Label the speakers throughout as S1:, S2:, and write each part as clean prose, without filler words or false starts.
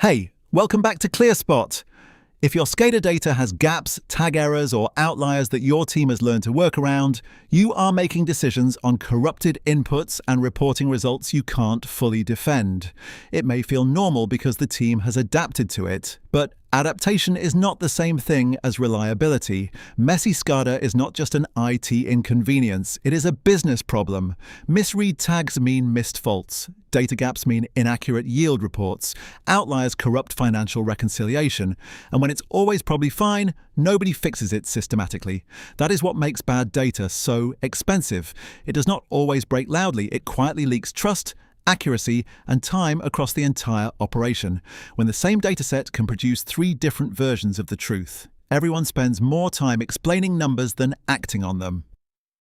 S1: Hey, welcome back to ClearSpot. If your SCADA data has gaps, tag errors, or outliers that your team has learned to work around, you are making decisions on corrupted inputs and reporting results you can't fully defend. It may feel normal because the team has adapted to it, but adaptation is not the same thing as reliability. Messy SCADA is not just an IT inconvenience, it is a business problem. Misread tags mean missed faults. Data gaps mean inaccurate yield reports. Outliers corrupt financial reconciliation. And when it's always probably fine, nobody fixes it systematically. That is what makes bad data so expensive. It does not always break loudly. It quietly leaks trust, accuracy, and time across the entire operation. When the same dataset can produce 3 different versions of the truth, everyone spends more time explaining numbers than acting on them.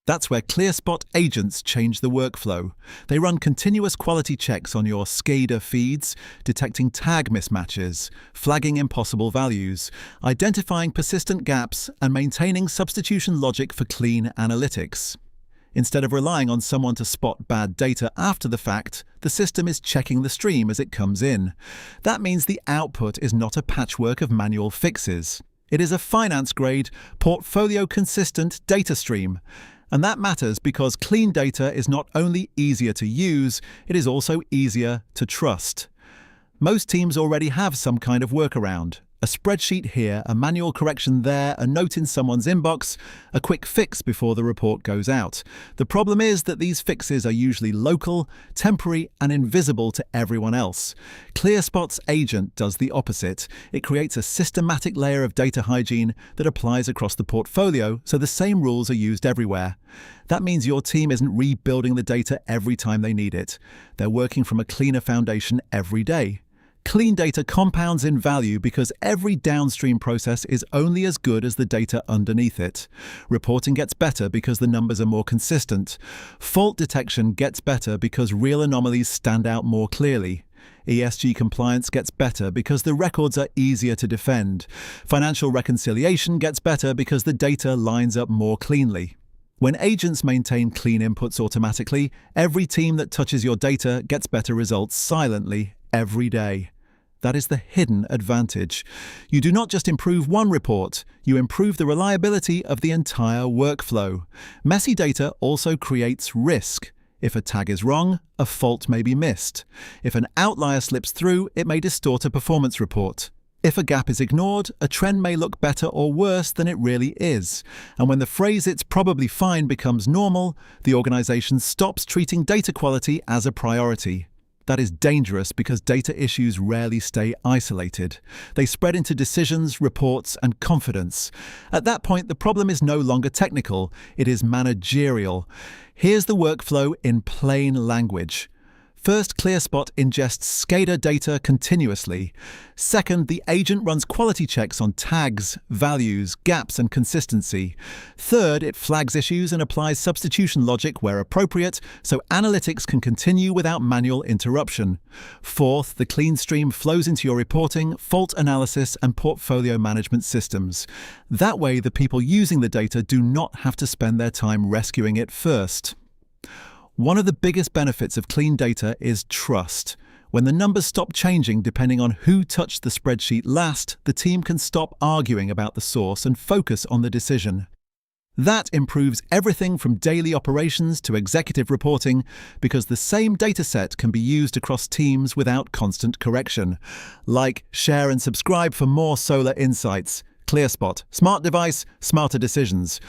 S1: That's where ClearSpot agents change the workflow. They run continuous quality checks on your SCADA feeds, detecting tag mismatches, flagging impossible values, identifying persistent gaps, and maintaining substitution logic for clean analytics. Instead of relying on someone to spot bad data after the fact, the system is checking the stream as it comes in. That means the output is not a patchwork of manual fixes. It is a finance-grade, portfolio-consistent data stream. And that matters because clean data is not only easier to use, it is also easier to trust. Most teams already have some kind of workaround. A spreadsheet here, a manual correction there, a note in someone's inbox, a quick fix before the report goes out. The problem is that these fixes are usually local, temporary, and invisible to everyone else. ClearSpot's agent does the opposite. It creates a systematic layer of data hygiene that applies across the portfolio, so the same rules are used everywhere. That means your team isn't rebuilding the data every time they need it. They're working from a cleaner foundation every day. Clean data compounds in value because every downstream process is only as good as the data underneath it. Reporting gets better because the numbers are more consistent. Fault detection gets better because real anomalies stand out more clearly. ESG compliance gets better because the records are easier to defend. Financial reconciliation gets better because the data lines up more cleanly. When agents maintain clean inputs automatically, every team that touches your data gets better results silently every day. That is the hidden advantage. You do not just improve one report, you improve the reliability of the entire workflow. Messy data also creates risk. If a tag is wrong, a fault may be missed. If an outlier slips through, it may distort a performance report. If a gap is ignored, a trend may look better or worse than it really is. And when the phrase "it's probably fine" becomes normal, the organization stops treating data quality as a priority. That is dangerous because data issues rarely stay isolated. They spread into decisions, reports, and confidence. At that point, the problem is no longer technical, it is managerial. Here's the workflow in plain language. First, ClearSpot ingests SCADA data continuously. Second, the agent runs quality checks on tags, values, gaps, and consistency. Third, it flags issues and applies substitution logic where appropriate, so analytics can continue without manual interruption. Fourth, the clean stream flows into your reporting, fault analysis, and portfolio management systems. That way, the people using the data do not have to spend their time rescuing it first. One of the biggest benefits of clean data is trust. When the numbers stop changing depending on who touched the spreadsheet last, the team can stop arguing about the source and focus on the decision. That improves everything from daily operations to executive reporting because the same dataset can be used across teams without constant correction. Like, share and subscribe for more solar insights. ClearSpot. Smart device, smarter decisions.